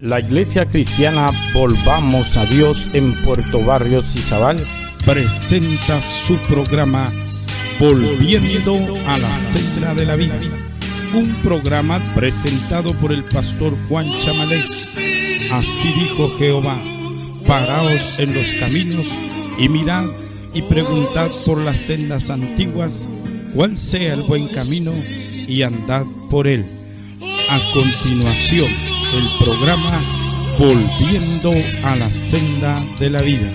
La Iglesia Cristiana Volvamos a Dios en Puerto Barrios Izabal presenta su programa Volviendo a la Senda de la Vida, un programa presentado por el pastor Juan Chamalé. Así dijo Jehová: paraos en los caminos y mirad y preguntad por las sendas antiguas cuál sea el buen camino, y andad por él. A continuación, el programa Volviendo a la Senda de la Vida.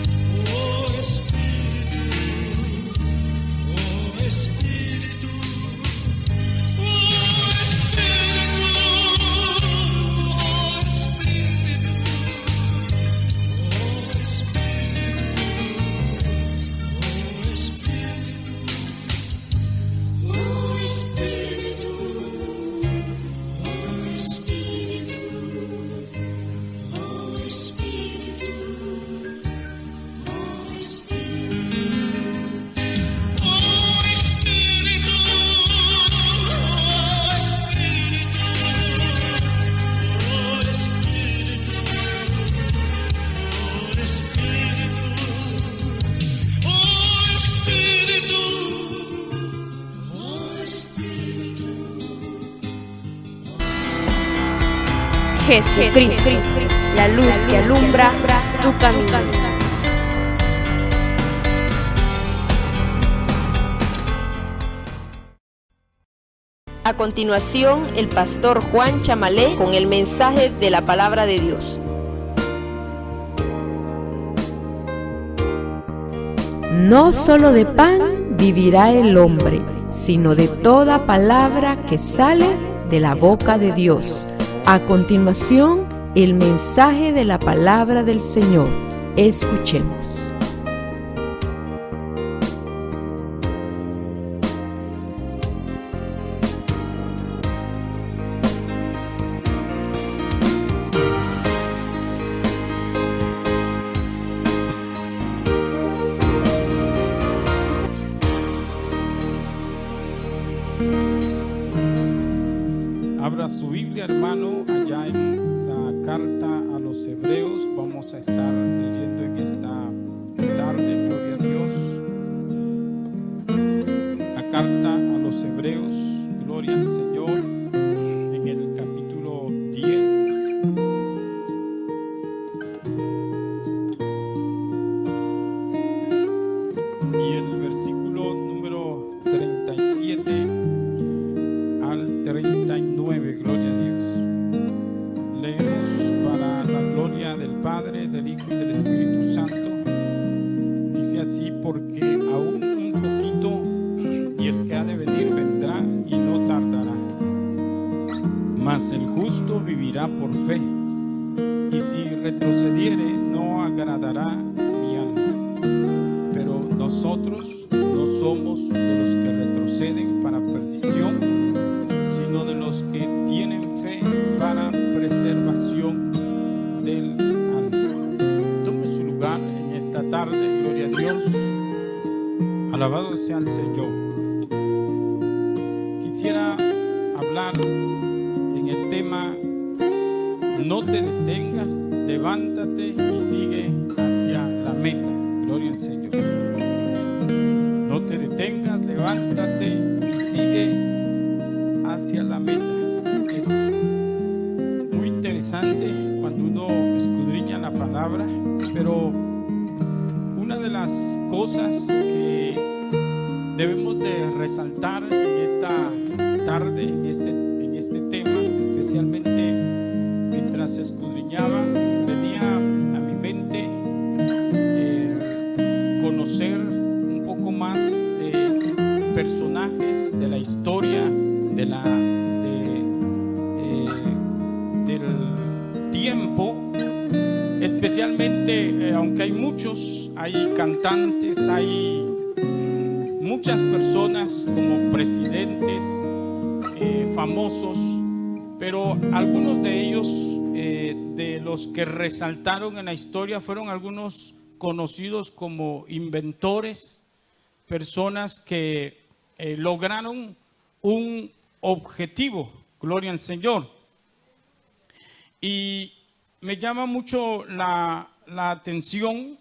Jesucristo, la luz que alumbra tu camino. A continuación, el pastor Juan Chamalé con el mensaje de la palabra de Dios. No solo de pan vivirá el hombre, sino de toda palabra que sale de la boca de Dios. A continuación, el mensaje de la palabra del Señor. Escuchemos. Abra su Biblia, hermano, allá en la carta a los Hebreos. Vamos a estar leyendo en esta tarde, gloria a Dios. La carta a los Hebreos, gloria al Señor, en el capítulo 10. Y el versículo número 37 al 39, gloria a Dios. Leemos para la gloria del Padre, del Hijo y del Espíritu Santo. Dice así: porque aún un poquito, y el que ha de venir vendrá y no tardará. Mas el justo vivirá por fe, y si retrocediere no agradará mi alma. Pero nosotros no somos de los que retroceden para perdición, sino de los que tienen fe para preservación del alma. Tome su lugar en esta tarde, gloria a Dios. Alabado sea el Señor. Quisiera hablar en el tema: no te detengas, levántate y sigue hacia la meta. Gloria al Señor. No te detengas, levántate y sigue hacia la meta. Es muy interesante cuando uno escudriña la palabra, pero una de las cosas que debemos de resaltar en esta tarde, en este tema, especialmente mientras escudriñaba, venía a mi mente conocer un poco más de personajes de la historia de la del tiempo, especialmente, aunque hay muchos, hay cantantes, hay muchas personas como presidentes famosos, pero algunos de ellos, de los que resaltaron en la historia, fueron algunos conocidos como inventores, personas que lograron un objetivo, gloria al Señor. Y me llama mucho la atención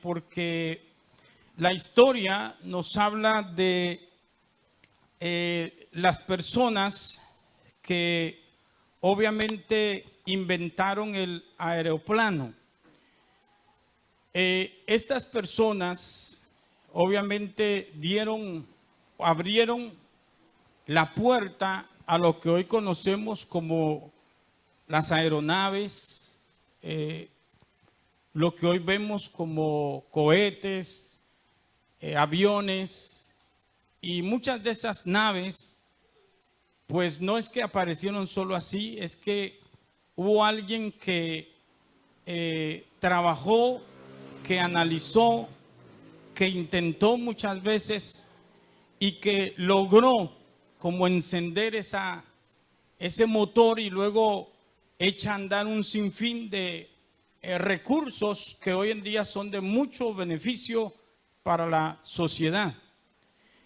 porque la historia nos habla de las personas que obviamente inventaron el aeroplano. Estas personas obviamente abrieron la puerta a lo que hoy conocemos como las aeronaves, lo que hoy vemos como cohetes, aviones, y muchas de esas naves, pues no es que aparecieron solo así, es que hubo alguien que trabajó, que analizó, que intentó muchas veces y que logró como encender ese motor, y luego echa a andar un sinfín de recursos que hoy en día son de mucho beneficio para la sociedad.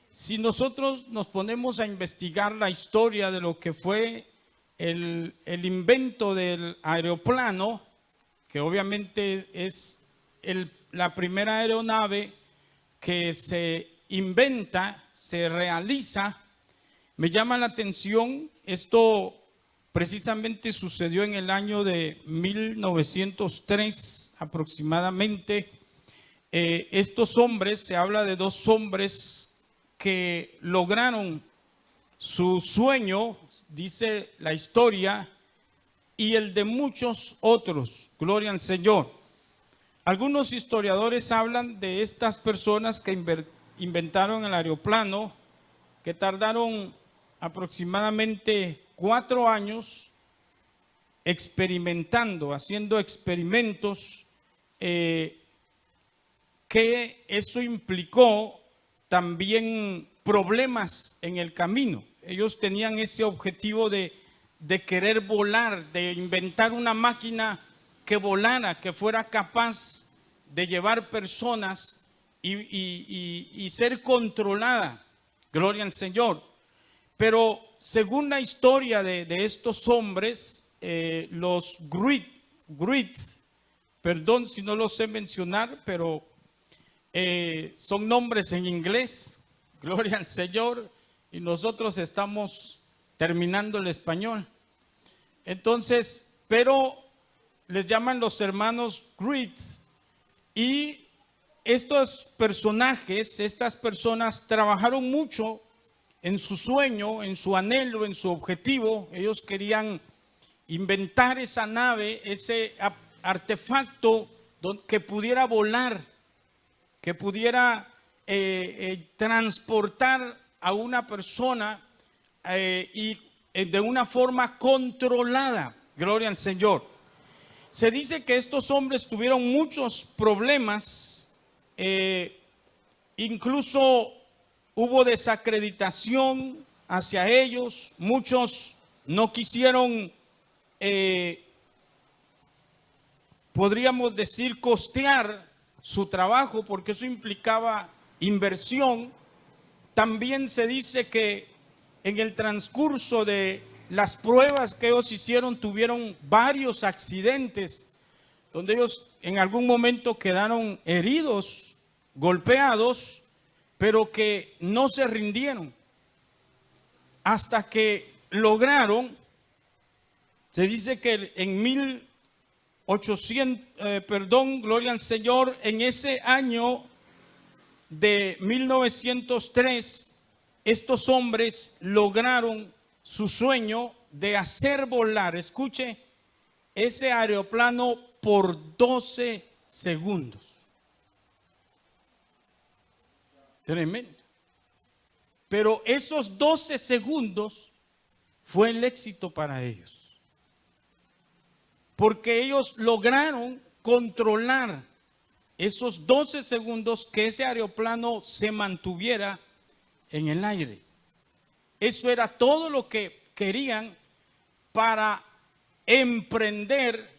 Si nosotros nos ponemos a investigar la historia de lo que fue el invento del aeroplano, que obviamente es la primera aeronave que se inventa, se realiza, me llama la atención. Esto precisamente sucedió en el año de 1903 aproximadamente. Estos hombres, se habla de dos hombres que lograron su sueño, dice la historia, y el de muchos otros, gloria al Señor. Algunos historiadores hablan de estas personas que inventaron el aeroplano, que tardaron aproximadamente 4 años experimentando, haciendo experimentos, que eso implicó también problemas en el camino. Ellos tenían ese objetivo de querer volar, de inventar una máquina que volara, que fuera capaz de llevar personas y ser controlada, gloria al Señor. Pero según la historia de estos hombres, los Wrights, perdón si no los sé mencionar, pero son nombres en inglés, gloria al Señor, y nosotros estamos terminando el español. Entonces, pero les llaman los hermanos Wright, y estos personajes, estas personas trabajaron mucho en su sueño, en su anhelo, en su objetivo. Ellos querían inventar esa nave, ese artefacto que pudiera volar, que pudiera transportar a una persona y de una forma controlada, gloria al Señor. Se dice que estos hombres tuvieron muchos problemas, incluso hubo desacreditación hacia ellos. Muchos no quisieron, podríamos decir, costear su trabajo, porque eso implicaba inversión. También se dice que en el transcurso de las pruebas que ellos hicieron, tuvieron varios accidentes donde ellos en algún momento quedaron heridos, golpeados, pero que no se rindieron hasta que lograron. Se dice que en 1800, gloria al Señor, en ese año de 1903, estos hombres lograron su sueño de hacer volar, escuche, ese aeroplano por 12 segundos. Tremendo. Pero esos 12 segundos fue el éxito para ellos. Porque ellos lograron controlar esos 12 segundos que ese aeroplano se mantuviera en el aire. Eso era todo lo que querían para emprender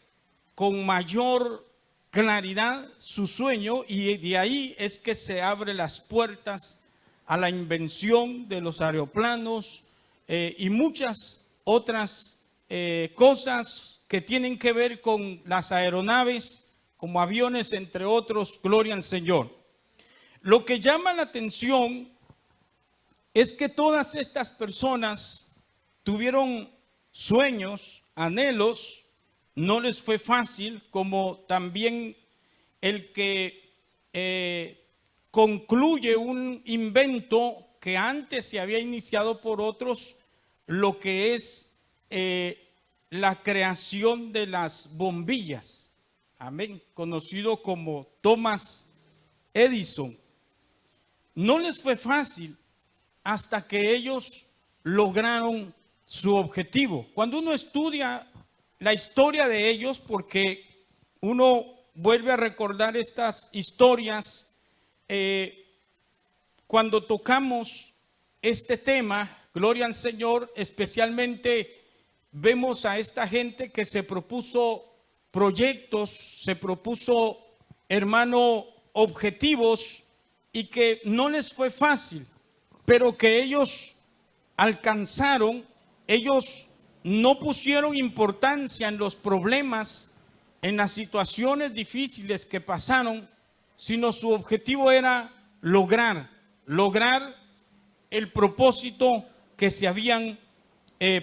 con mayor claridad su sueño, y de ahí es que se abren las puertas a la invención de los aeroplanos y muchas otras cosas que tienen que ver con las aeronaves, como aviones, entre otros. Gloria al Señor. Lo que llama la atención es que todas estas personas tuvieron sueños, anhelos. No les fue fácil, como también el que concluye un invento que antes se había iniciado por otros, lo que es la creación de las bombillas. Amén. Conocido como Thomas Edison. No les fue fácil hasta que ellos lograron su objetivo. Cuando uno estudia la historia de ellos, porque uno vuelve a recordar estas historias cuando tocamos este tema, gloria al Señor, especialmente vemos a esta gente que se propuso proyectos, se propuso, hermano, objetivos, y que no les fue fácil, pero que ellos alcanzaron. Ellos no pusieron importancia en los problemas, en las situaciones difíciles que pasaron, sino su objetivo era lograr el propósito que se habían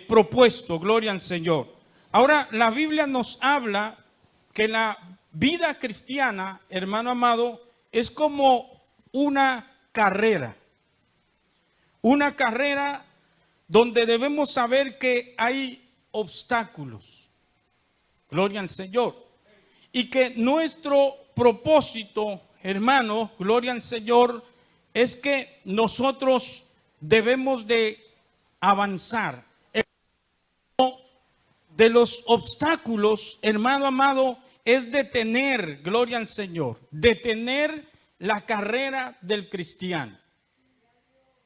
propuesto. Gloria al Señor. Ahora, la Biblia nos habla que la vida cristiana, hermano amado, es como una carrera donde debemos saber que hay obstáculos. Gloria al Señor. Y que nuestro propósito, hermano, gloria al Señor, es que nosotros debemos de avanzar. De los obstáculos, hermano amado, es detener, gloria al Señor, detener la carrera del cristiano.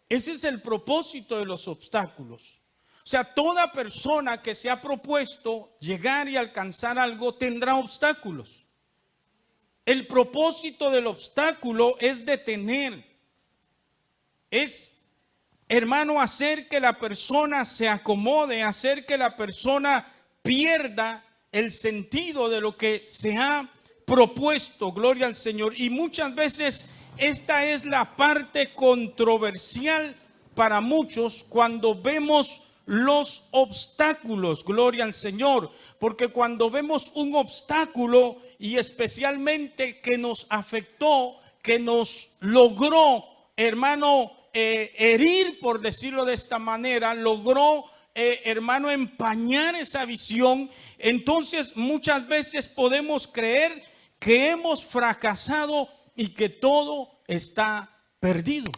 Ese es el propósito de los obstáculos. O sea, toda persona que se ha propuesto llegar y alcanzar algo tendrá obstáculos. El propósito del obstáculo es detener. Es, hermano, hacer que la persona se acomode, hacer que la persona pierda el sentido de lo que se ha propuesto. Gloria al Señor. Y muchas veces esta es la parte controversial para muchos cuando vemos los obstáculos. Gloria al Señor. Porque cuando vemos un obstáculo, y especialmente que nos afectó, que nos logró, hermano, herir, por decirlo de esta manera, logró, hermano, empañar esa visión, entonces muchas veces podemos creer que hemos fracasado y que todo está perdido.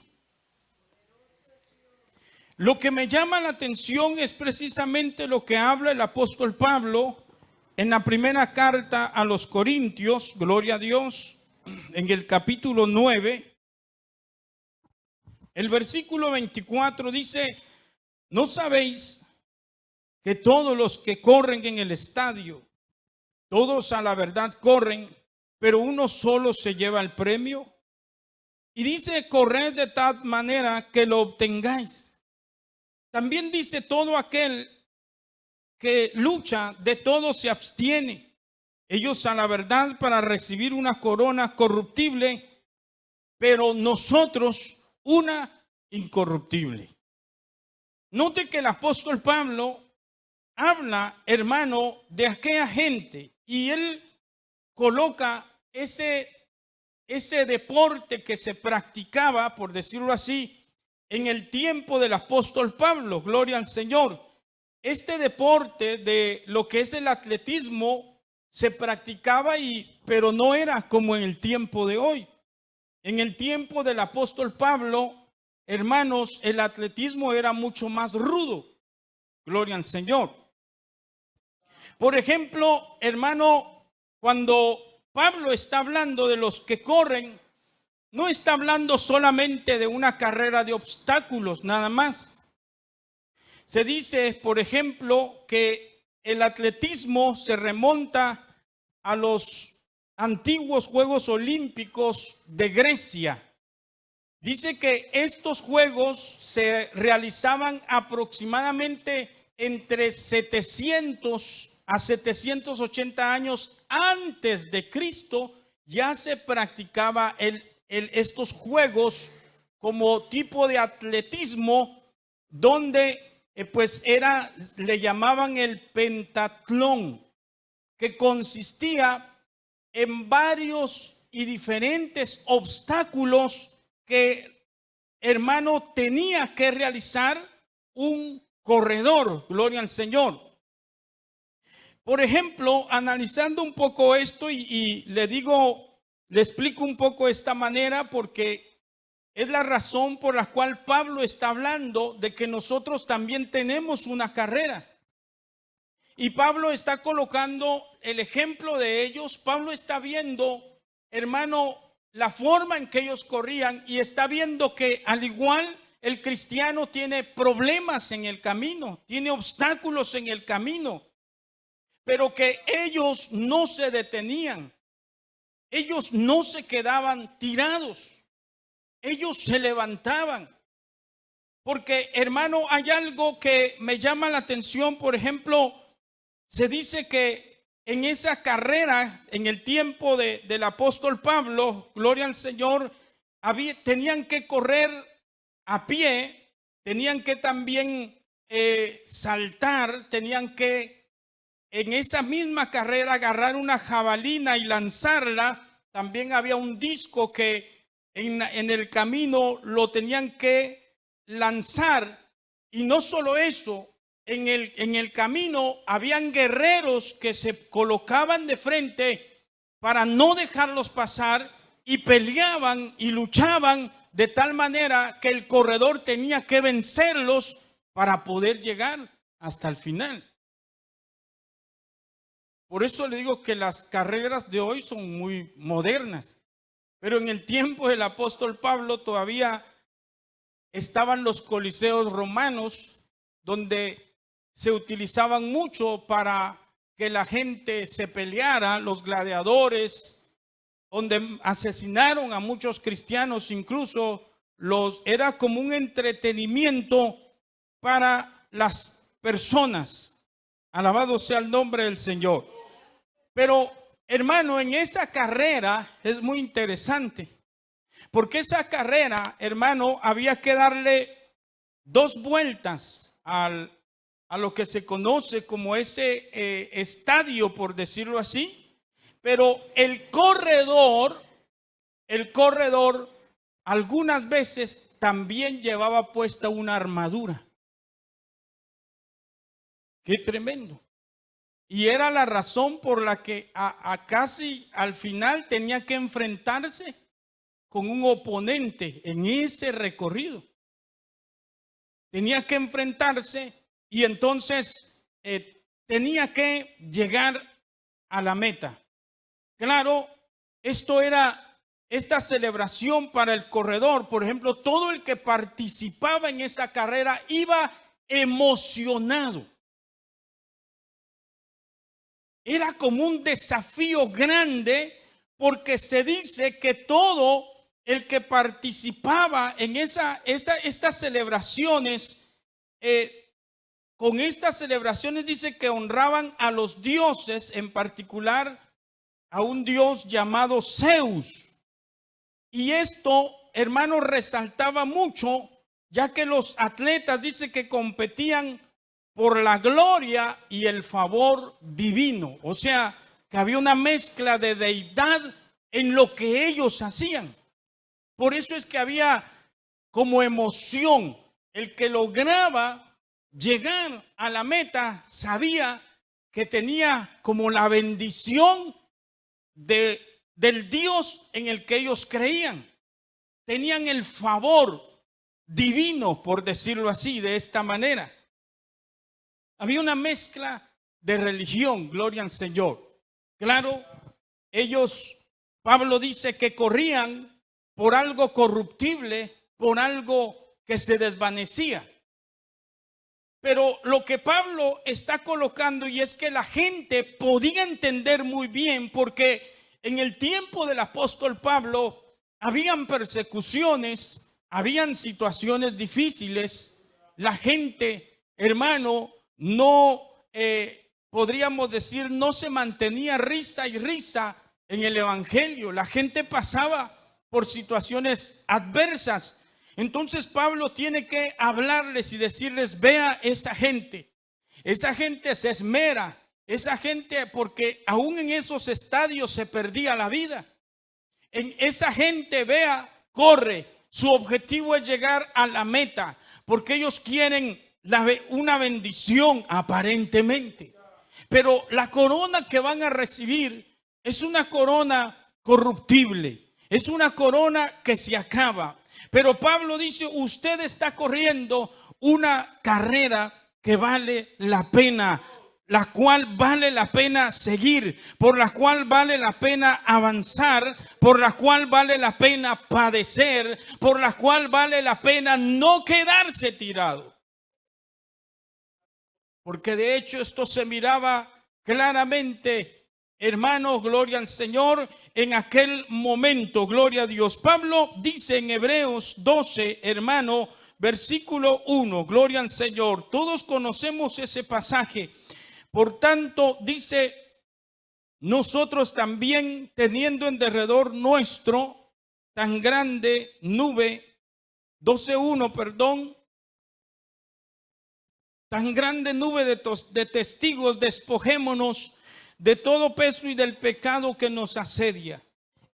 Lo que me llama la atención es precisamente lo que habla el apóstol Pablo en la primera carta a los Corintios, gloria a Dios, en el capítulo 9, el versículo 24 dice: ¿no sabéis que todos los que corren en el estadio, todos a la verdad corren, pero uno solo se lleva el premio? Y dice: corred de tal manera que lo obtengáis. También dice: todo aquel que lucha, de todo se abstiene. Ellos a la verdad para recibir una corona corruptible, pero nosotros una incorruptible. Note que el apóstol Pablo habla, hermano, de aquella gente, y él coloca ese deporte que se practicaba, por decirlo así, en el tiempo del apóstol Pablo. Gloria al Señor. Este deporte de lo que es el atletismo se practicaba, pero no era como en el tiempo de hoy. En el tiempo del apóstol Pablo, hermanos, el atletismo era mucho más rudo. Gloria al Señor. Por ejemplo, hermano, cuando Pablo está hablando de los que corren, no está hablando solamente de una carrera de obstáculos, nada más. Se dice, por ejemplo, que el atletismo se remonta a los antiguos Juegos Olímpicos de Grecia. Dice que estos juegos se realizaban aproximadamente entre 700 a 780 años antes de Cristo. Ya se practicaba estos juegos como tipo de atletismo, donde le llamaban el pentatlón, que consistía en varios y diferentes obstáculos que, hermano, tenía que realizar un corredor. Gloria al Señor. Por ejemplo, analizando un poco esto y le explico un poco esta manera, porque es la razón por la cual Pablo está hablando de que nosotros también tenemos una carrera. Y Pablo está colocando el ejemplo de ellos. Pablo está viendo, hermano, la forma en que ellos corrían, y está viendo que al igual el cristiano tiene problemas en el camino, tiene obstáculos en el camino, pero que ellos no se detenían, ellos no se quedaban tirados, ellos se levantaban. Porque, hermano, hay algo que me llama la atención. Por ejemplo, se dice que en esa carrera, en el tiempo del apóstol Pablo, gloria al Señor, tenían que correr a pie, tenían que también saltar, tenían que en esa misma carrera agarrar una jabalina y lanzarla. También había un disco que en el camino lo tenían que lanzar. Y no solo eso, en el camino habían guerreros que se colocaban de frente para no dejarlos pasar, y peleaban y luchaban de tal manera que el corredor tenía que vencerlos para poder llegar hasta el final. Por eso le digo que las carreras de hoy son muy modernas, pero en el tiempo del apóstol Pablo todavía estaban los coliseos romanos, donde se utilizaban mucho para que la gente se peleara, los gladiadores, donde asesinaron a muchos cristianos. Incluso era como un entretenimiento para las personas. Alabado sea el nombre del Señor. Pero, hermano, en esa carrera es muy interesante, porque esa carrera, hermano, había que darle 2 vueltas a lo que se conoce como ese estadio, por decirlo así. Pero el corredor algunas veces también llevaba puesta una armadura. Qué tremendo. Y era la razón por la que casi al final tenía que enfrentarse con un oponente en ese recorrido. Tenía que enfrentarse, y entonces tenía que llegar a la meta. Claro, esta celebración para el corredor, por ejemplo, todo el que participaba en esa carrera iba emocionado. Era como un desafío grande, porque se dice que todo el que participaba en estas celebraciones, con estas celebraciones dice que honraban a los dioses, en particular a un dios llamado Zeus. Y esto, hermano, resaltaba mucho, ya que los atletas dice que competían por la gloria y el favor divino. O sea, que había una mezcla de deidad en lo que ellos hacían. Por eso es que había como emoción. El que lograba llegar a la meta sabía que tenía como la bendición del Dios en el que ellos creían. Tenían el favor divino, por decirlo así, de esta manera. Había una mezcla de religión, gloria al Señor. Claro, Pablo dice que corrían por algo corruptible, por algo que se desvanecía. Pero lo que Pablo está colocando, y es que la gente podía entender muy bien, porque en el tiempo del apóstol Pablo habían persecuciones, habían situaciones difíciles. La gente, hermano, no podríamos decir, no se mantenía risa y risa en el evangelio. La gente pasaba por situaciones adversas. Entonces Pablo tiene que hablarles y decirles: vea esa gente se esmera, esa gente, porque aún en esos estadios se perdía la vida. En esa gente, vea, corre, su objetivo es llegar a la meta, porque ellos quieren una bendición aparentemente, pero la corona que van a recibir es una corona corruptible, es una corona que se acaba. Pero Pablo dice: usted está corriendo una carrera que vale la pena, la cual vale la pena seguir, por la cual vale la pena avanzar, por la cual vale la pena padecer, por la cual vale la pena no quedarse tirado. Porque de hecho esto se miraba claramente, hermano, gloria al Señor, en aquel momento, gloria a Dios. Pablo dice en Hebreos 12, hermano, versículo 1, gloria al Señor. Todos conocemos ese pasaje. Por tanto, dice: nosotros también, teniendo en derredor nuestro tan grande nube, 12:1, perdón, tan grande nube de testigos, despojémonos de todo peso y del pecado que nos asedia,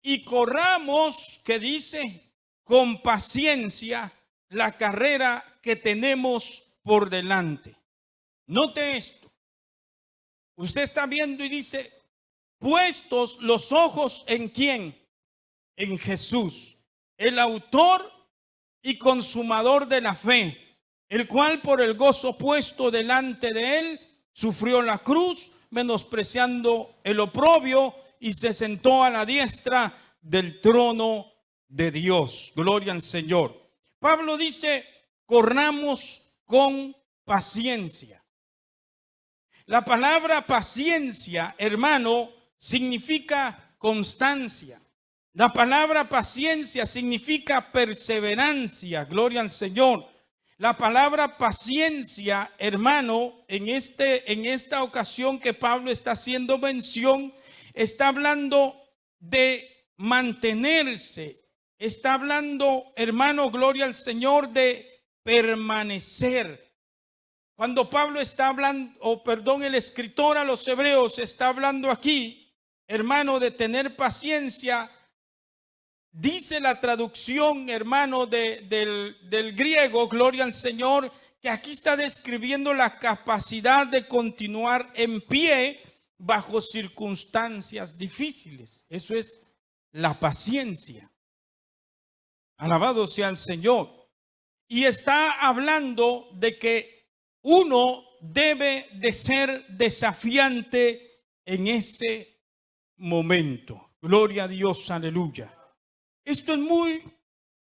y corramos, que dice, con paciencia la carrera que tenemos por delante. Note esto. Usted está viendo y dice: puestos los ojos en ¿quién? En Jesús, el autor y consumador de la fe, el cual por el gozo puesto delante de él sufrió la cruz, menospreciando el oprobio, y se sentó a la diestra del trono de Dios. Gloria al Señor. Pablo dice: corramos con paciencia. La palabra paciencia, hermano, significa constancia. La palabra paciencia significa perseverancia. Gloria al Señor. La palabra paciencia, hermano, en esta ocasión que Pablo está haciendo mención, está hablando de mantenerse. Está hablando, hermano, gloria al Señor, de permanecer. Cuando Pablo está hablando, el escritor a los hebreos está hablando aquí, hermano, de tener paciencia. Dice la traducción, hermano, del griego, gloria al Señor, que aquí está describiendo la capacidad de continuar en pie bajo circunstancias difíciles. Eso es la paciencia. Alabado sea el Señor. Y está hablando de que uno debe de ser desafiante en ese momento. Gloria a Dios, aleluya. Esto es muy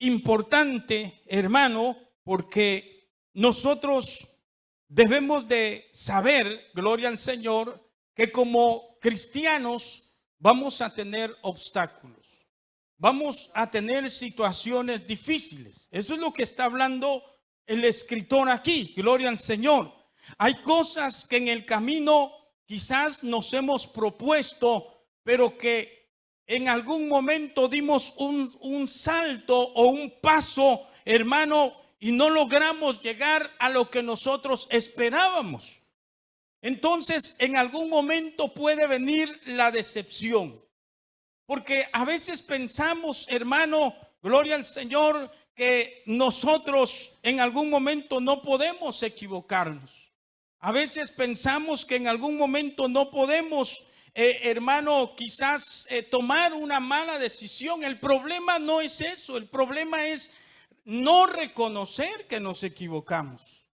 importante, hermano, porque nosotros debemos de saber, gloria al Señor, que como cristianos vamos a tener obstáculos, vamos a tener situaciones difíciles. Eso es lo que está hablando el escritor aquí, gloria al Señor. Hay cosas que en el camino quizás nos hemos propuesto, pero que en algún momento dimos un salto o un paso, hermano, y no logramos llegar a lo que nosotros esperábamos. Entonces, en algún momento puede venir la decepción. Porque a veces pensamos, hermano, gloria al Señor, que nosotros en algún momento no podemos equivocarnos. A veces pensamos que en algún momento no podemos hermano, quizás tomar una mala decisión. El problema no es eso. El problema es no reconocer que nos equivocamos.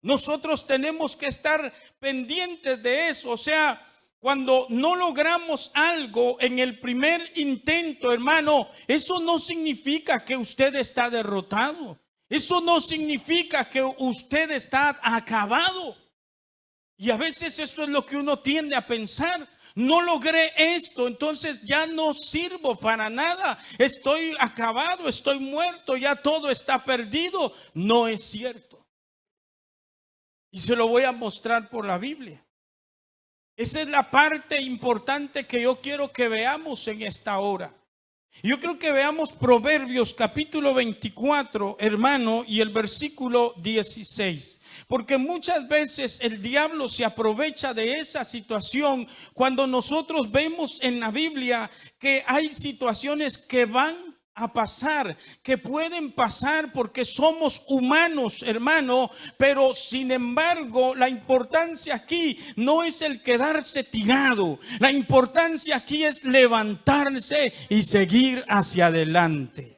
Nosotros tenemos que estar pendientes de eso. O sea, cuando no logramos algo en el primer intento, hermano, eso no significa que usted está derrotado. Eso no significa que usted está acabado. Y a veces eso es lo que uno tiende a pensar. No logré esto, entonces ya no sirvo para nada. Estoy acabado, estoy muerto, ya todo está perdido. No es cierto. Y se lo voy a mostrar por la Biblia. Esa es la parte importante que yo quiero que veamos en esta hora. Yo creo que veamos Proverbios capítulo 24, hermano, y el versículo 16. Porque muchas veces el diablo se aprovecha de esa situación cuando nosotros vemos en la Biblia que hay situaciones que van a pasar, que pueden pasar porque somos humanos, hermano, pero sin embargo la importancia aquí no es el quedarse tirado, la importancia aquí es levantarse y seguir hacia adelante.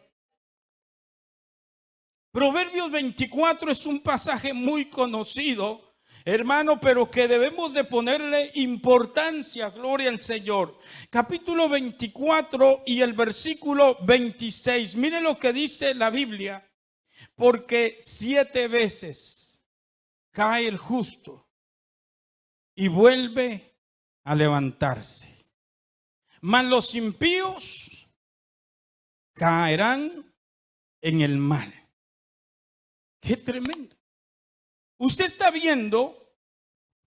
Proverbios 24 es un pasaje muy conocido, hermano, pero que debemos de ponerle importancia. Gloria al Señor. Capítulo 24 y el versículo 26. Mire lo que dice la Biblia. Porque 7 veces cae el justo y vuelve a levantarse. Mas los impíos caerán en el mal. Qué tremendo. Usted está viendo,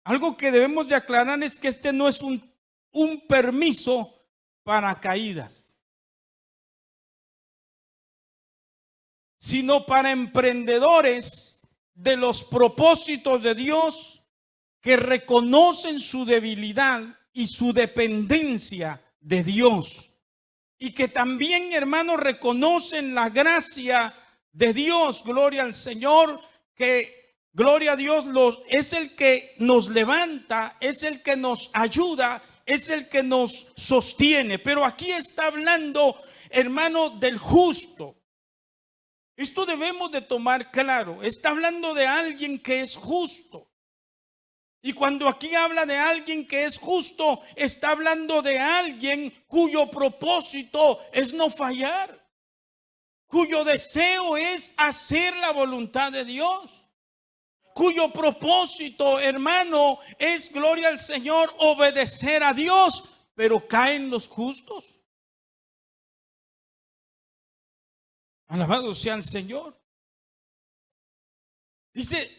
algo que debemos de aclarar es que este no es un permiso para caídas, sino para emprendedores de los propósitos de Dios que reconocen su debilidad y su dependencia de Dios. Y que también, hermanos, reconocen la gracia de Dios. Gloria al Señor, que gloria a Dios es el que nos levanta, es el que nos ayuda, es el que nos sostiene. Pero aquí está hablando, hermano, del justo. Esto debemos de tomar claro. Está hablando de alguien que es justo. Y cuando aquí habla de alguien que es justo, está hablando de alguien cuyo propósito es no fallar, cuyo deseo es hacer la voluntad de Dios, cuyo propósito, hermano, es, gloria al Señor, obedecer a Dios. Pero caen los justos. Alabado sea el Señor. Dice,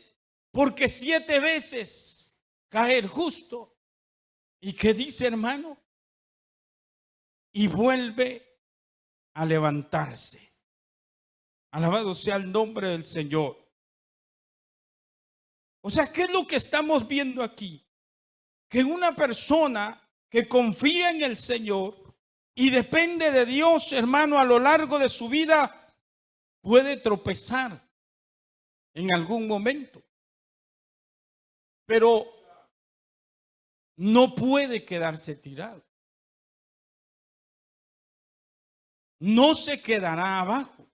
porque 7 veces cae el justo. ¿Y qué dice, hermano? Y vuelve a levantarse. Alabado sea el nombre del Señor. O sea, ¿qué es lo que estamos viendo aquí? Que una persona que confía en el Señor y depende de Dios, hermano, a lo largo de su vida, puede tropezar en algún momento, pero no puede quedarse tirado. No se quedará abajo.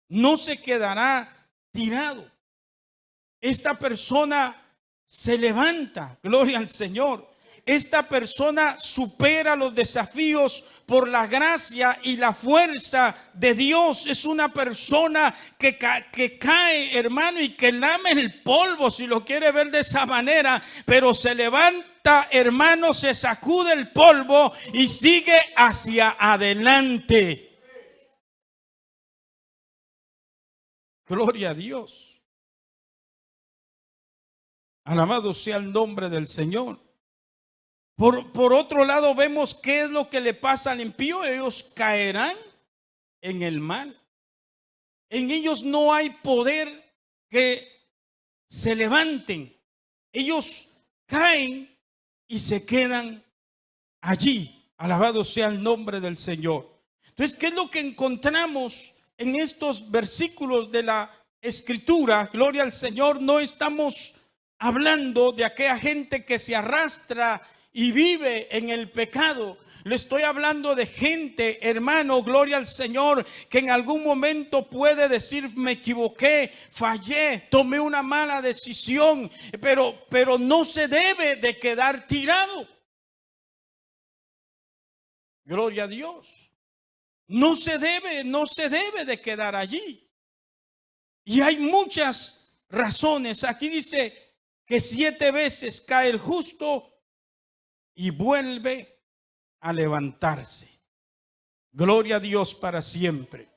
No se quedará tirado. Esta persona se levanta, gloria al Señor. Esta persona supera los desafíos por la gracia y la fuerza de Dios. Es una persona que cae, hermano, y que lame el polvo, si lo quiere ver de esa manera, pero se levanta, hermano, se sacude el polvo y sigue hacia adelante. Gloria a Dios. Alabado sea el nombre del Señor. Por otro lado, vemos qué es lo que le pasa al impío. Ellos caerán en el mal. En ellos no hay poder que se levanten. Ellos caen y se quedan allí. Alabado sea el nombre del Señor. Entonces, ¿qué es lo que encontramos en estos versículos de la Escritura? Gloria al Señor. No estamos hablando de aquella gente que se arrastra y vive en el pecado. Le estoy hablando de gente, hermano, gloria al Señor, que en algún momento puede decir: me equivoqué, fallé, tomé una mala decisión, pero no se debe de quedar tirado. Gloria a Dios. No se debe de quedar allí. Y hay muchas razones. Aquí dice que 7 veces cae el justo y vuelve a levantarse. Gloria a Dios para siempre.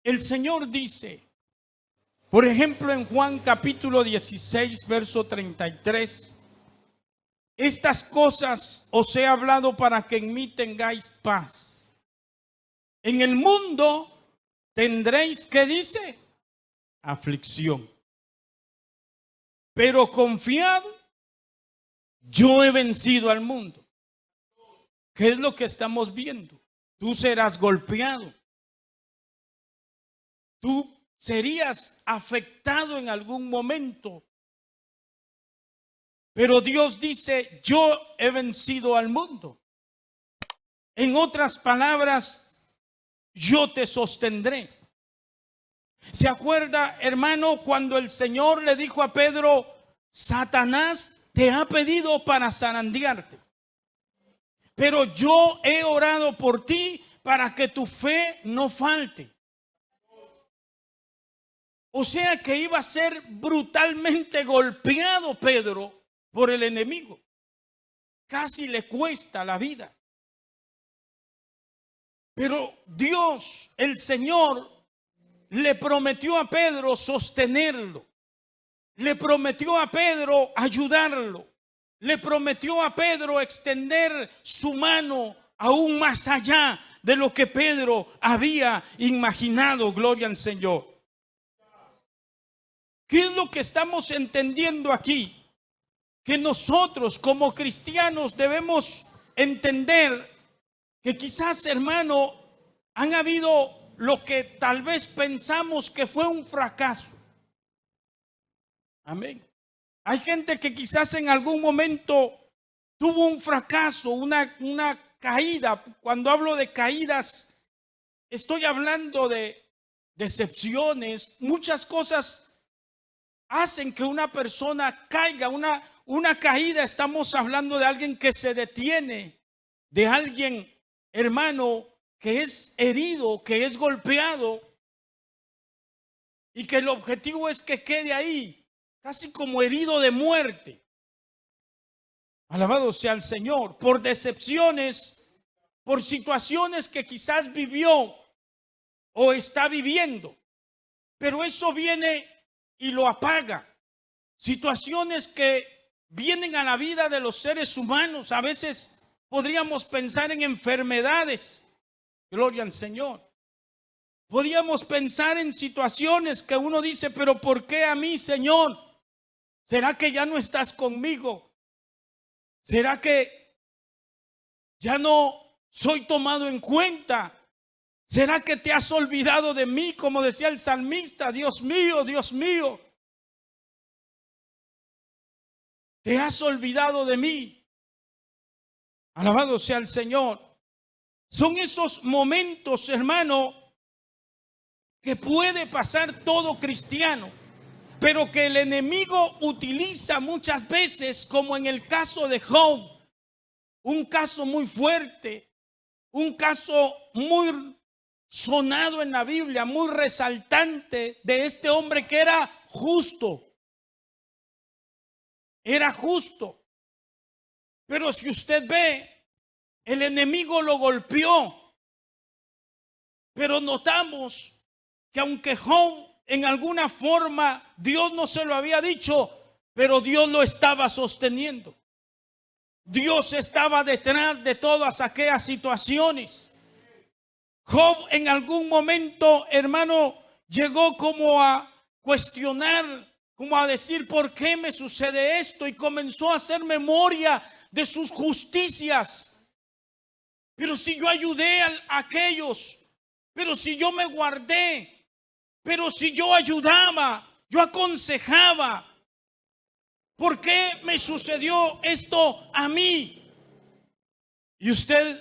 El Señor dice, por ejemplo, en Juan capítulo 16, verso 33, estas cosas os he hablado para que en mí tengáis paz. En el mundo tendréis, ¿qué dice? Aflicción. Pero confiad, yo he vencido al mundo. ¿Qué es lo que estamos viendo? Tú serás golpeado. Tú serías afectado en algún momento. Pero Dios dice: yo he vencido al mundo. En otras palabras, yo te sostendré. ¿Se acuerda, hermano, cuando el Señor le dijo a Pedro: Satanás te ha pedido para zarandearte, pero yo he orado por ti para que tu fe no falte? O sea que iba a ser brutalmente golpeado Pedro por el enemigo. Casi le cuesta la vida. Pero Dios, el Señor, le prometió a Pedro sostenerlo. Le prometió a Pedro ayudarlo. Le prometió a Pedro extender su mano aún más allá de lo que Pedro había imaginado. Gloria al Señor. ¿Qué es lo que estamos entendiendo aquí? Que nosotros como cristianos debemos entender que quizás, hermano, han habido lo que tal vez pensamos que fue un fracaso. Amén. Hay gente que quizás en algún momento tuvo un fracaso, una caída. Cuando hablo de caídas, estoy hablando de decepciones. Muchas cosas hacen que una persona caiga. Una caída, estamos hablando de alguien que se detiene, de alguien, hermano, que es herido, que es golpeado, y que el objetivo es que quede ahí, casi como herido de muerte. Alabado sea el Señor. Por decepciones, por situaciones que quizás vivió o está viviendo, pero eso viene y lo apaga. Situaciones que vienen a la vida de los seres humanos. A veces podríamos pensar en enfermedades. Gloria al Señor. Podríamos pensar en situaciones que uno dice: pero ¿por qué a mí, Señor? ¿Será que ya no estás conmigo? ¿Será que ya no soy tomado en cuenta? ¿Será que te has olvidado de mí? Como decía el salmista: Dios mío, te has olvidado de mí. Alabado sea el Señor. Son esos momentos, hermano, que puede pasar todo cristiano, pero que el enemigo utiliza muchas veces, como en el caso de Job. Un caso muy fuerte, un caso muy sonado en la Biblia, muy resaltante, de este hombre que era justo. Era justo. Pero si usted ve, el enemigo lo golpeó. Pero notamos que aunque Job en alguna forma Dios no se lo había dicho, pero Dios lo estaba sosteniendo. Dios estaba detrás de todas aquellas situaciones. Job en algún momento, hermano, llegó como a cuestionar, como a decir: ¿por qué me sucede esto? Y comenzó a hacer memoria de sus justicias. Pero si yo ayudé a aquellos, pero si yo me guardé, pero si yo ayudaba, yo aconsejaba, ¿por qué me sucedió esto a mí? Y usted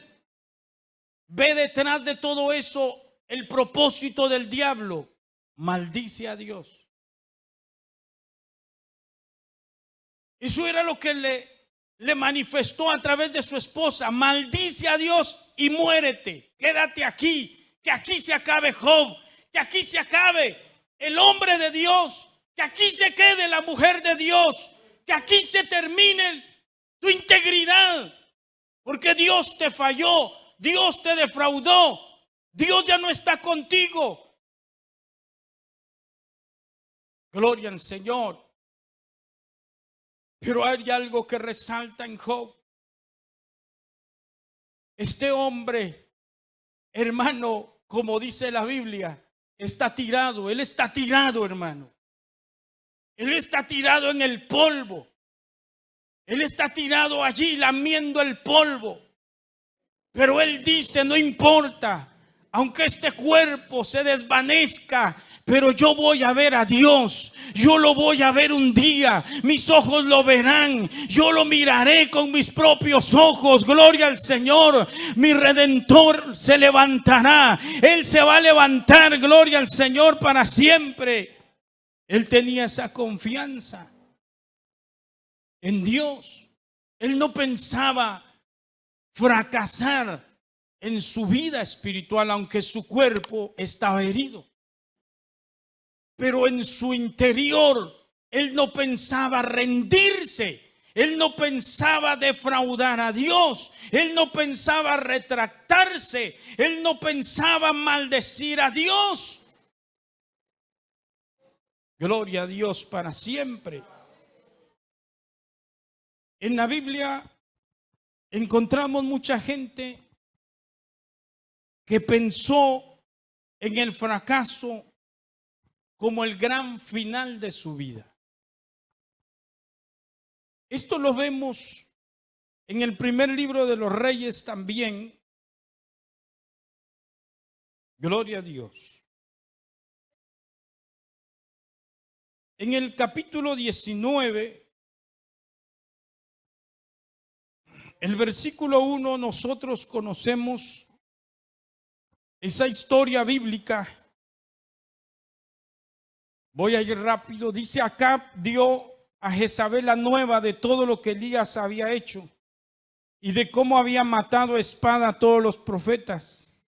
ve detrás de todo eso el propósito del diablo. Maldice a Dios. Eso era lo que le manifestó a través de su esposa. Maldice a Dios y muérete. Quédate aquí. Que aquí se acabe Job. Que aquí se acabe el hombre de Dios. Que aquí se quede la mujer de Dios. Que aquí se termine tu integridad. Porque Dios te falló. Dios te defraudó. Dios ya no está contigo. Gloria al Señor. Pero hay algo que resalta en Job. Este hombre, hermano, como dice la Biblia, está tirado. Él está tirado, hermano. Él está tirado en el polvo. Él está tirado allí lamiendo el polvo. Pero él dice, no importa, aunque este cuerpo se desvanezca, pero yo voy a ver a Dios. Yo lo voy a ver un día. Mis ojos lo verán. Yo lo miraré con mis propios ojos. Gloria al Señor. Mi Redentor se levantará. Él se va a levantar. Gloria al Señor para siempre. Él tenía esa confianza en Dios. Él no pensaba fracasar en su vida espiritual, aunque su cuerpo estaba herido. Pero en su interior, él no pensaba rendirse. Él no pensaba defraudar a Dios. Él no pensaba retractarse. Él no pensaba maldecir a Dios. Gloria a Dios para siempre. En la Biblia encontramos mucha gente que pensó en el fracaso como el gran final de su vida. Esto lo vemos en el primer libro de los Reyes también. Gloria a Dios. En el capítulo 19, el versículo 1, nosotros conocemos esa historia bíblica. Voy a ir rápido. Dice: Acab dio a Jezabel la nueva de todo lo que Elías había hecho y de cómo había matado a espada a todos los profetas.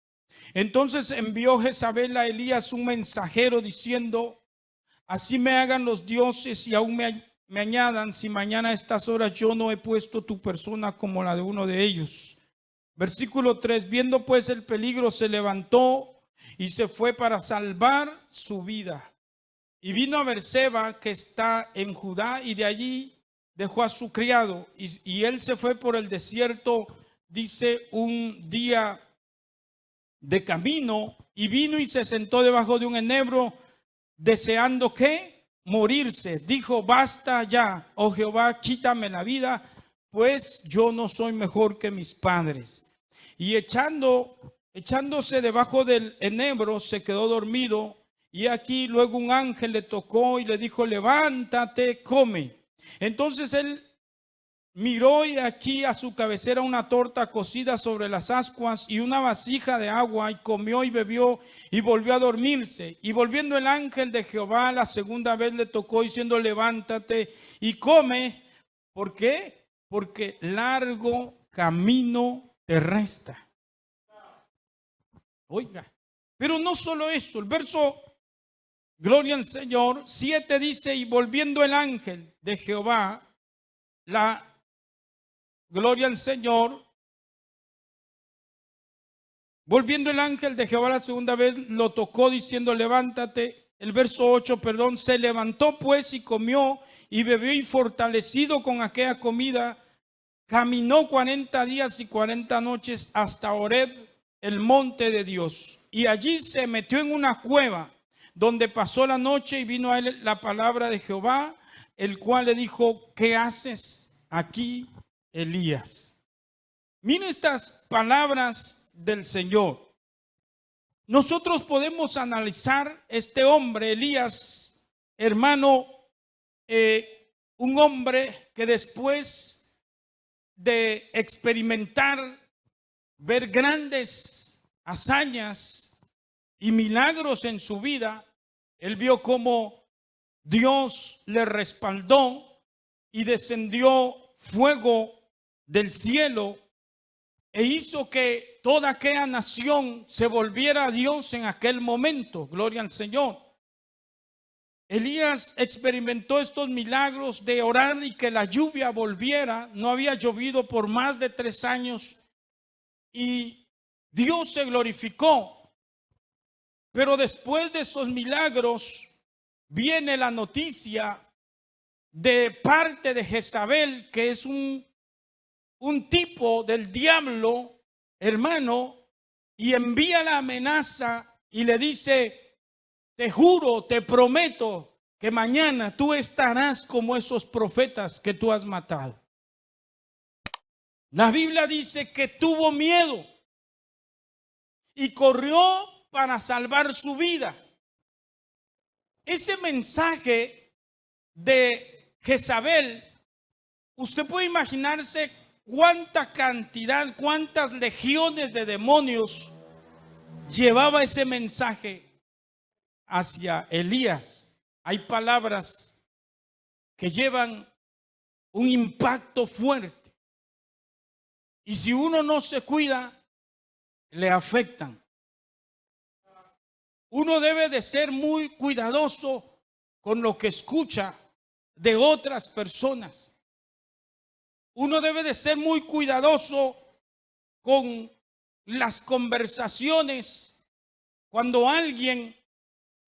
Entonces envió Jezabel a Elías un mensajero diciendo: así me hagan los dioses y aún me añadan, si mañana a estas horas yo no he puesto tu persona como la de uno de ellos. Versículo 3: viendo pues el peligro, se levantó y se fue para salvar su vida. Y vino a Berseba, que está en Judá, y de allí dejó a su criado. Y él se fue por el desierto, dice, un día de camino, y vino y se sentó debajo de un enebro, deseando ¿qué? Morirse. Dijo: basta ya, oh Jehová, quítame la vida, pues yo no soy mejor que mis padres. Y echándose debajo del enebro, se quedó dormido. Y aquí luego un ángel le tocó y le dijo: levántate, come. Entonces él miró, y aquí a su cabecera una torta cocida sobre las ascuas y una vasija de agua, y comió y bebió y volvió a dormirse. Y volviendo el ángel de Jehová la segunda vez le tocó diciendo: levántate y come. ¿Por qué? Porque largo camino te resta. Oiga, pero no solo eso, el verso, gloria al Señor, 7 dice: y volviendo el ángel de Jehová, gloria al Señor, volviendo el ángel de Jehová la segunda vez, lo tocó diciendo: levántate. El verso 8, perdón, se levantó pues y comió y bebió, y fortalecido con aquella comida, caminó 40 días y 40 noches hasta Horeb, el monte de Dios. Y allí se metió en una cueva, donde pasó la noche, y vino a él la palabra de Jehová, el cual le dijo: ¿qué haces aquí, Elías? Miren estas palabras del Señor. Nosotros podemos analizar este hombre, Elías, hermano, un hombre que después de experimentar ver grandes hazañas y milagros en su vida. Él vio cómo Dios le respaldó y descendió fuego del cielo e hizo que toda aquella nación se volviera a Dios en aquel momento. Gloria al Señor. Elías experimentó estos milagros de orar y que la lluvia volviera. No había llovido por más de 3 años y Dios se glorificó. Pero después de esos milagros viene la noticia de parte de Jezabel, que es un tipo del diablo, hermano, y envía la amenaza y le dice: te juro, te prometo que mañana tú estarás como esos profetas que tú has matado. La Biblia dice que tuvo miedo y corrió para salvar su vida. Ese mensaje de Jezabel, usted puede imaginarse cuánta cantidad, cuántas legiones de demonios llevaba ese mensaje hacia Elías. Hay palabras que llevan un impacto fuerte y si uno no se cuida, le afectan. Uno debe de ser muy cuidadoso con lo que escucha de otras personas. Uno debe de ser muy cuidadoso con las conversaciones cuando alguien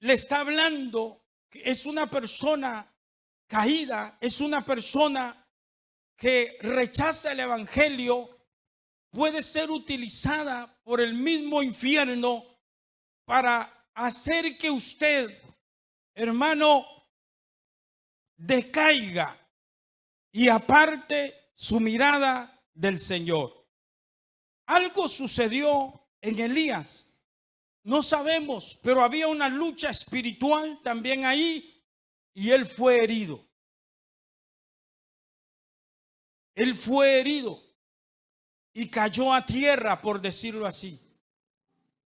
le está hablando que es una persona caída, es una persona que rechaza el evangelio. Puede ser utilizada por el mismo infierno para hacer que usted, hermano, decaiga y aparte su mirada del Señor. Algo sucedió en Elías, no sabemos, pero había una lucha espiritual también ahí y él fue herido. Él fue herido y cayó a tierra, por decirlo así.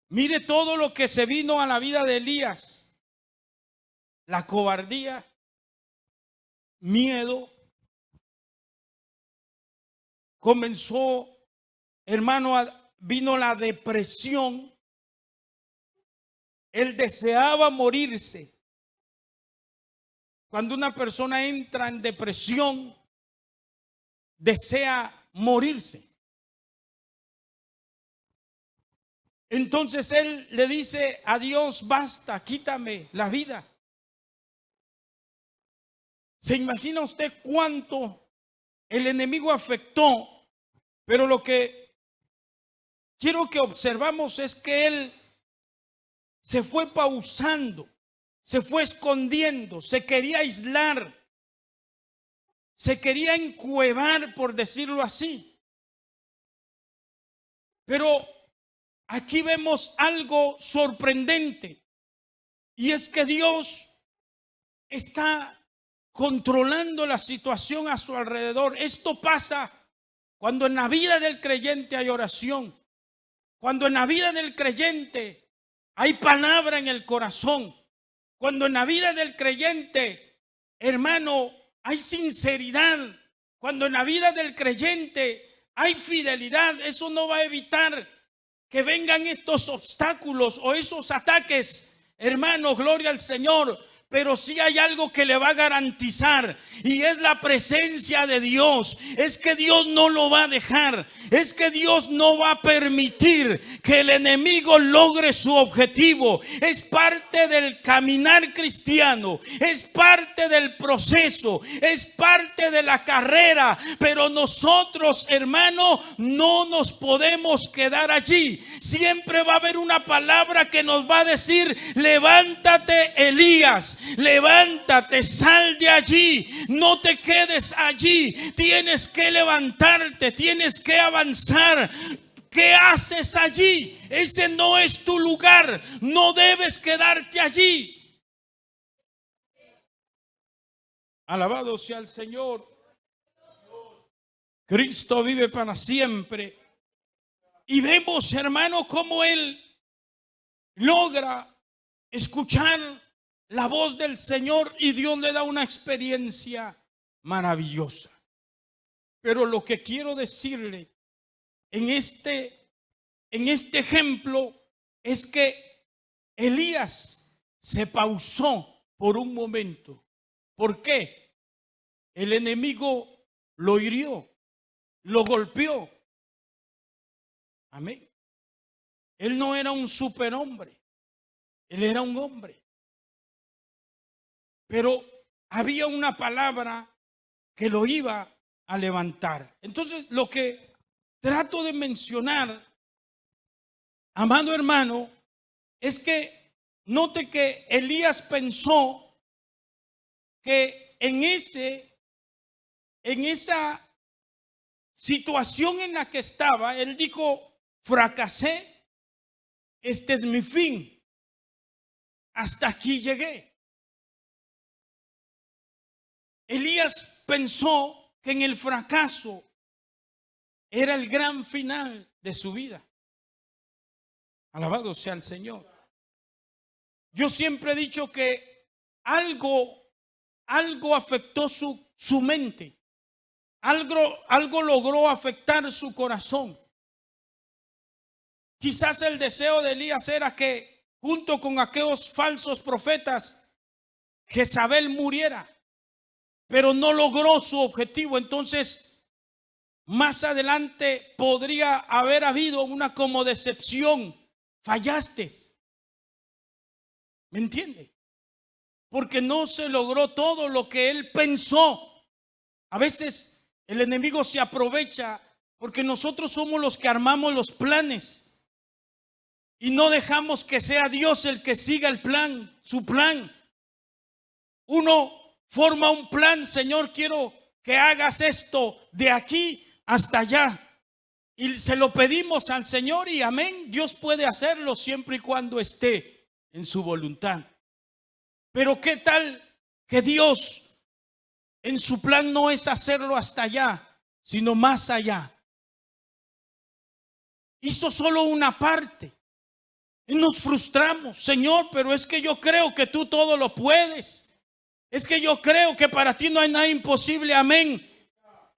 Mire todo lo que se vino a la vida de Elías: la cobardía, miedo. Comenzó, hermano, vino la depresión. Él deseaba morirse. Cuando una persona entra en depresión, desea morirse. Entonces él le dice a Dios: basta, quítame la vida. ¿Se imagina usted cuánto el enemigo afectó? Pero lo que quiero que observamos es que él se fue pausando, se fue escondiendo, se quería aislar, se quería encuevar, por decirlo así. Pero aquí vemos algo sorprendente, y es que Dios está controlando la situación a su alrededor. Esto pasa cuando en la vida del creyente hay oración, cuando en la vida del creyente hay palabra en el corazón, cuando en la vida del creyente, hermano, hay sinceridad, cuando en la vida del creyente hay fidelidad. Eso no va a evitar que vengan estos obstáculos o esos ataques, hermano, gloria al Señor. Pero sí hay algo que le va a garantizar, y es la presencia de Dios. Es que Dios no lo va a dejar. Es que Dios no va a permitir que el enemigo logre su objetivo. Es parte del caminar cristiano, es parte del proceso, es parte de la carrera. Pero nosotros, hermano, no nos podemos quedar allí. Siempre va a haber una palabra que nos va a decir: levántate, Elías. Levántate, sal de allí, no te quedes allí. Tienes que levantarte, tienes que avanzar. ¿Qué haces allí? Ese no es tu lugar, no debes quedarte allí. Alabado sea el Señor. Cristo vive para siempre. Y vemos, hermano, cómo él logra escuchar la voz del Señor y Dios le da una experiencia maravillosa. Pero lo que quiero decirle en este ejemplo es que Elías se pausó por un momento. ¿Por qué? El enemigo lo hirió, lo golpeó. Amén. Él no era un superhombre, él era un hombre. Pero había una palabra que lo iba a levantar. Entonces, lo que trato de mencionar, amado hermano, es que note que Elías pensó que en esa situación en la que estaba, él dijo: fracasé, este es mi fin, hasta aquí llegué. Elías pensó que en el fracaso era el gran final de su vida. Alabado sea el Señor. Yo siempre he dicho que algo afectó su mente. Algo logró afectar su corazón. Quizás el deseo de Elías era que, junto con aquellos falsos profetas, Jezabel muriera, pero no logró su objetivo. Entonces, más adelante podría haber habido una como decepción. Fallaste. ¿Me entiende? Porque no se logró todo lo que él pensó. A veces el enemigo se aprovecha porque nosotros somos los que armamos los planes y no dejamos que sea Dios el que siga el plan, su plan. Uno forma un plan: Señor, quiero que hagas esto de aquí hasta allá. Y se lo pedimos al Señor y amén, Dios puede hacerlo siempre y cuando esté en su voluntad. Pero ¿qué tal que Dios en su plan no es hacerlo hasta allá, sino más allá? Hizo solo una parte y nos frustramos. Señor, pero es que yo creo que tú todo lo puedes. Es que yo creo que para ti no hay nada imposible. Amén.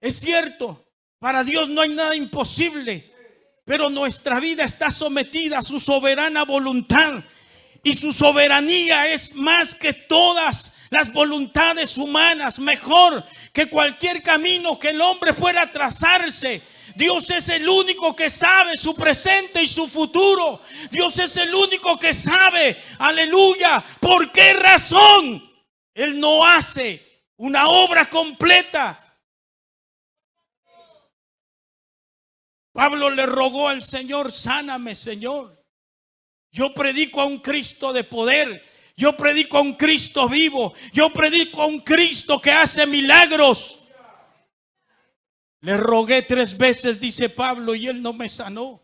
Es cierto, para Dios no hay nada imposible, pero nuestra vida está sometida a su soberana voluntad. Y su soberanía es más que todas las voluntades humanas, mejor que cualquier camino que el hombre pueda trazarse. Dios es el único que sabe su presente y su futuro. Dios es el único que sabe, aleluya, por qué razón Él no hace una obra completa. Pablo le rogó al Señor: sáname, Señor. Yo predico a un Cristo de poder. Yo predico a un Cristo vivo. Yo predico a un Cristo que hace milagros. Le rogué 3 veces, dice Pablo, y Él no me sanó.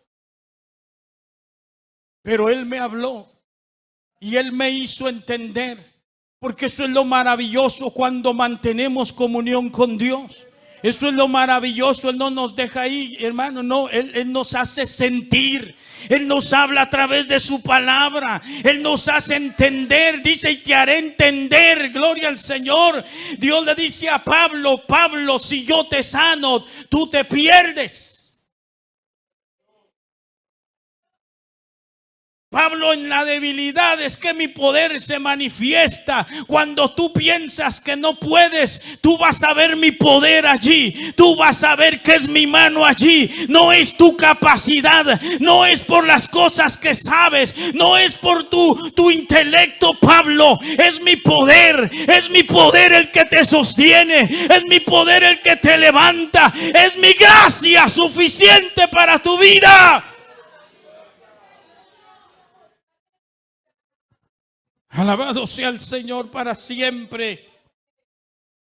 Pero Él me habló y Él me hizo entender. Porque eso es lo maravilloso cuando mantenemos comunión con Dios. Eso es lo maravilloso. Él no nos deja ahí, hermano. No, Él nos hace sentir. Él nos habla a través de su palabra. Él nos hace entender. Dice: y te haré entender. Gloria al Señor. Dios le dice a Pablo: Pablo, si yo te sano, tú te pierdes. Pablo, en la debilidad es que mi poder se manifiesta. Cuando tú piensas que no puedes, tú vas a ver mi poder allí. Tú vas a ver que es mi mano allí. No es tu capacidad, no es por las cosas que sabes, no es por tu intelecto, Pablo. Es mi poder el que te sostiene. Es mi poder el que te levanta. Es mi gracia suficiente para tu vida. Alabado sea el Señor para siempre.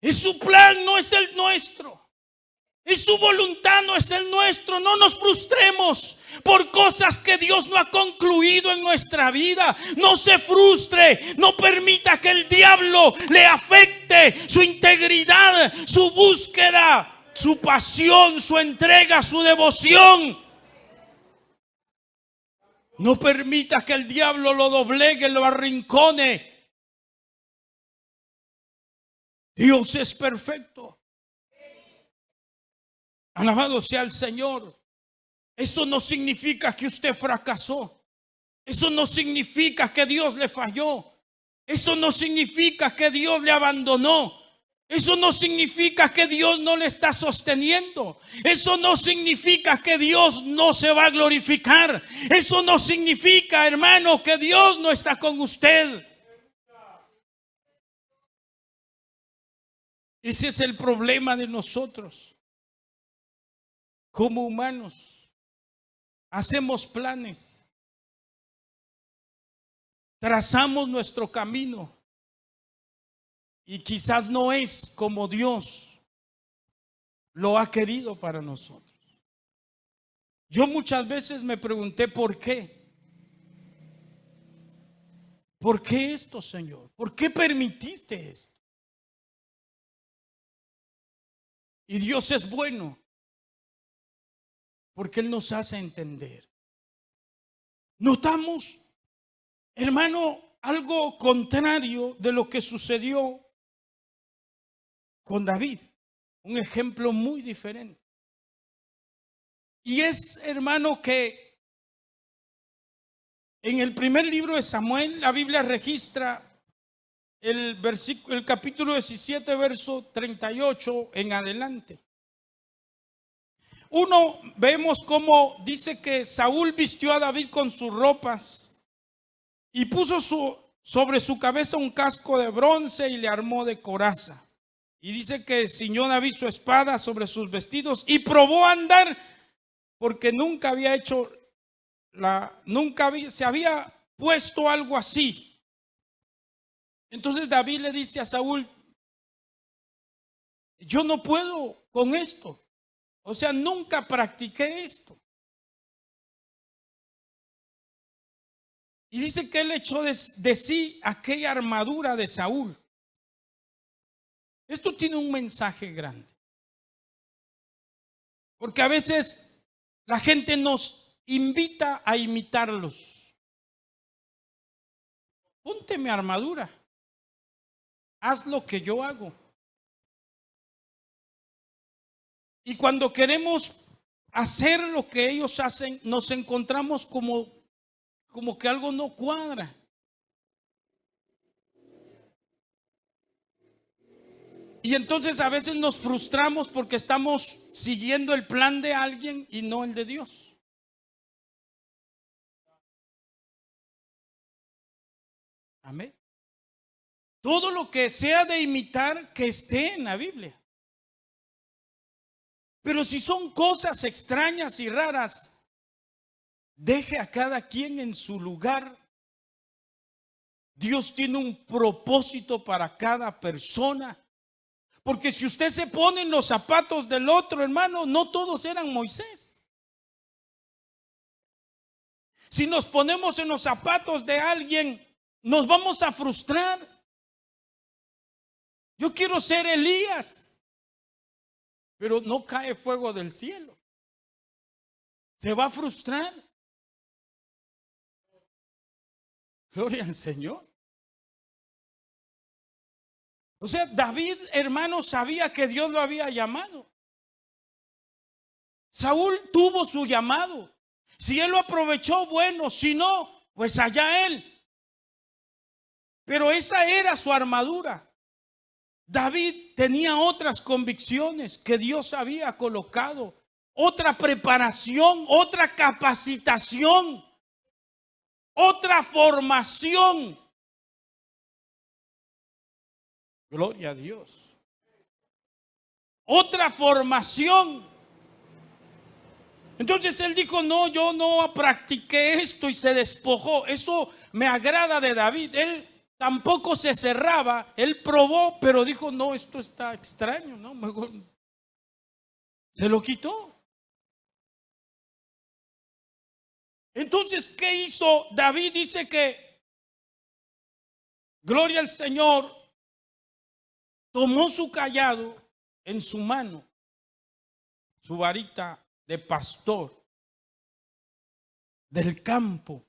Y su plan no es el nuestro. Y su voluntad no es el nuestro. No nos frustremos por cosas que Dios no ha concluido en nuestra vida. No se frustre. No permita que el diablo le afecte su integridad, su búsqueda, su pasión, su entrega, su devoción. No permita que el diablo lo doblegue, lo arrincone. Dios es perfecto. Alabado sea el Señor. Eso no significa que usted fracasó. Eso no significa que Dios le falló. Eso no significa que Dios le abandonó. Eso no significa que Dios no le está sosteniendo. Eso no significa que Dios no se va a glorificar. Eso no significa, hermano, que Dios no está con usted. Ese es el problema de nosotros. Como humanos, hacemos planes. Trazamos nuestro camino. Y quizás no es como Dios lo ha querido para nosotros. Yo muchas veces me pregunté por qué. ¿Por qué esto, Señor? ¿Por qué permitiste esto? Y Dios es bueno porque Él nos hace entender. Notamos, hermano, algo contrario de lo que sucedió con David, un ejemplo muy diferente. Y es, hermano, que en el primer libro de Samuel, la Biblia registra el capítulo 17, verso 38 en adelante. Vemos cómo dice que Saúl vistió a David con sus ropas y puso sobre su cabeza un casco de bronce y le armó de coraza. Y dice que ciñó David su espada sobre sus vestidos y probó a andar porque nunca se había puesto algo así. Entonces David le dice a Saúl: yo no puedo con esto. O sea, nunca practiqué esto. Y dice que él echó de sí aquella armadura de Saúl. Esto tiene un mensaje grande. Porque a veces la gente nos invita a imitarlos. Ponte mi armadura. Haz lo que yo hago. Y cuando queremos hacer lo que ellos hacen, nos encontramos como que algo no cuadra. Y entonces a veces nos frustramos porque estamos siguiendo el plan de alguien y no el de Dios. Amén. Todo lo que sea de imitar, que esté en la Biblia. Pero si son cosas extrañas y raras, deje a cada quien en su lugar. Dios tiene un propósito para cada persona. Porque si usted se pone en los zapatos del otro, hermano, no todos eran Moisés. Si nos ponemos en los zapatos de alguien, nos vamos a frustrar. Yo quiero ser Elías, pero no cae fuego del cielo. Se va a frustrar. Gloria al Señor. O sea, David, hermano, sabía que Dios lo había llamado. Saúl tuvo su llamado. Si él lo aprovechó, bueno. Si no, pues allá él. Pero esa era su armadura. David tenía otras convicciones que Dios había colocado. Otra preparación, otra capacitación, otra formación. Gloria a Dios. Otra formación. Entonces él dijo: no, yo no practiqué esto, y se despojó. Eso me agrada de David. Él tampoco se cerraba. Él probó, pero dijo: no, esto está extraño, no, mejor se lo quitó. Entonces, ¿qué hizo David? Dice que, gloria al Señor, tomó su cayado en su mano, su varita de pastor del campo,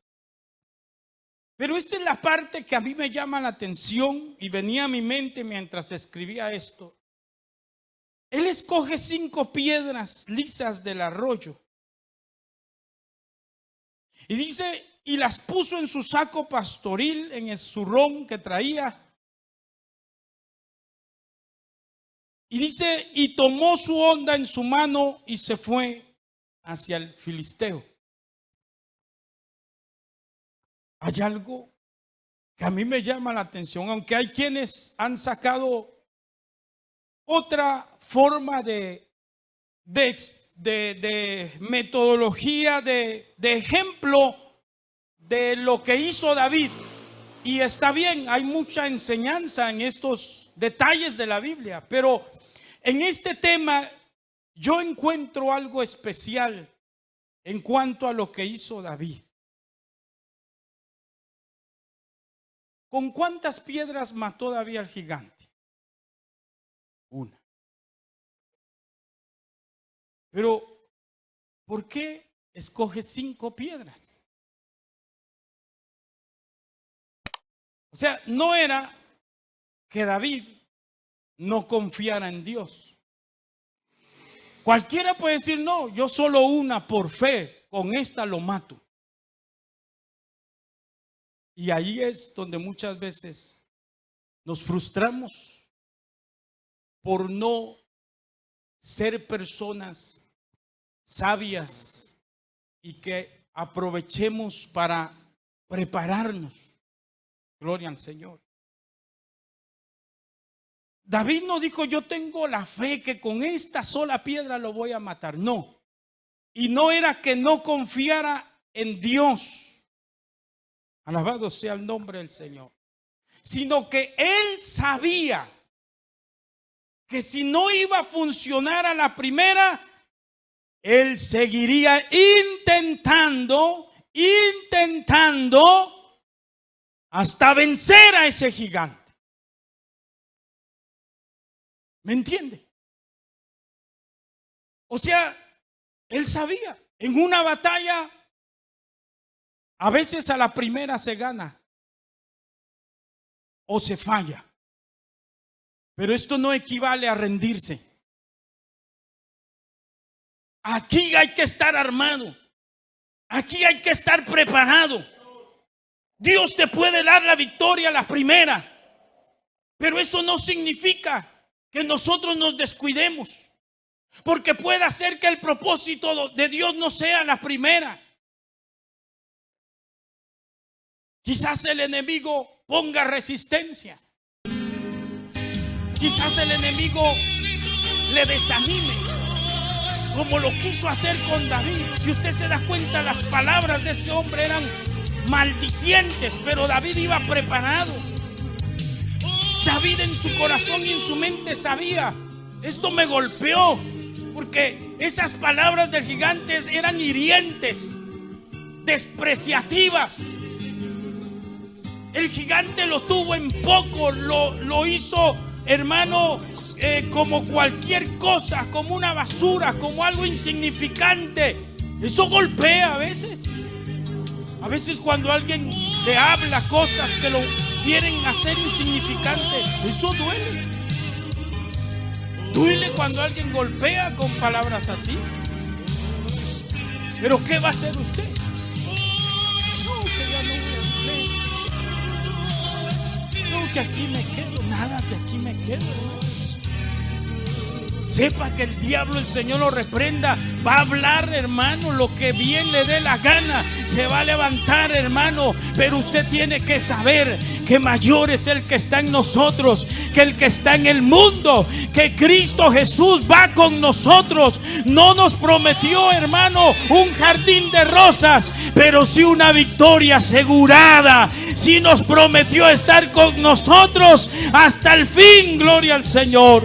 Pero esta es la parte que a mí me llama la atención y venía a mi mente mientras escribía esto. Él escoge 5 piedras lisas del arroyo. Y dice, y las puso en su saco pastoril, en el zurrón que traía. Y dice, y tomó su honda en su mano y se fue hacia el filisteo. Hay algo que a mí me llama la atención, aunque hay quienes han sacado otra forma de metodología, de ejemplo de lo que hizo David. Y está bien, hay mucha enseñanza en estos detalles de la Biblia, pero en este tema yo encuentro algo especial en cuanto a lo que hizo David. ¿Con cuántas piedras mató David al gigante? 1. Pero, ¿por qué escoge 5 piedras? O sea, no era que David no confiara en Dios. Cualquiera puede decir, no, yo solo una por fe, con esta lo mato. Y ahí es donde muchas veces nos frustramos por no ser personas sabias y que aprovechemos para prepararnos. Gloria al Señor. David no dijo, yo tengo la fe que con esta sola piedra lo voy a matar. No. Y no era que no confiara en Dios. Alabado sea el nombre del Señor. Sino que él sabía que si no iba a funcionar a la primera, él seguiría intentando hasta vencer a ese gigante. ¿Me entiende? O sea, él sabía, en una batalla, a veces a la primera se gana o se falla. Pero esto no equivale a rendirse. Aquí hay que estar armado. Aquí hay que estar preparado. Dios te puede dar la victoria a la primera. Pero eso no significa que nosotros nos descuidemos. Porque puede ser que el propósito de Dios no sea la primera. Quizás el enemigo ponga resistencia. Quizás el enemigo le desanime, como lo quiso hacer con David. Si usted se da cuenta, las palabras de ese hombre eran maldicientes, pero David iba preparado. David en su corazón y en su mente sabía, esto me golpeó, porque esas palabras del gigante eran hirientes, despreciativas. El gigante lo tuvo en poco, lo hizo, hermano, como cualquier cosa, como una basura, como algo insignificante. Eso golpea a veces. A veces cuando alguien le habla cosas que lo quieren hacer insignificante, eso duele. Duele cuando alguien golpea con palabras así. Pero ¿qué va a hacer usted? No, que ya no voy a la iglesia. No, que aquí me quedo. Nada, que aquí me quedo, ¿no? Sepa que el diablo, el Señor lo reprenda. Va a hablar, hermano, lo que bien le dé la gana. Se va a levantar, hermano. Pero usted tiene que saber que mayor es el que está en nosotros que el que está en el mundo. Que Cristo Jesús va con nosotros. No nos prometió, hermano, un jardín de rosas, pero sí una victoria asegurada. Sí nos prometió estar con nosotros hasta el fin. Gloria al Señor.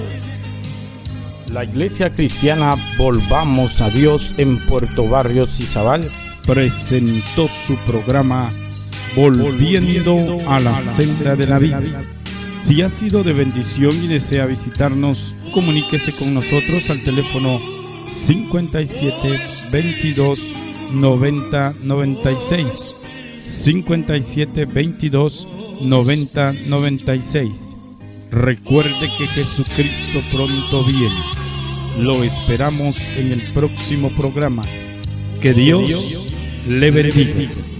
La Iglesia Cristiana Volvamos a Dios en Puerto Barrios y Zabal presentó su programa Volviendo a la Senda de la Vida. Si ha sido de bendición y desea visitarnos, comuníquese con nosotros al teléfono 57 22 90 96. 57 22 90 96. Recuerde que Jesucristo pronto viene. Lo esperamos en el próximo programa. Que Dios le bendiga.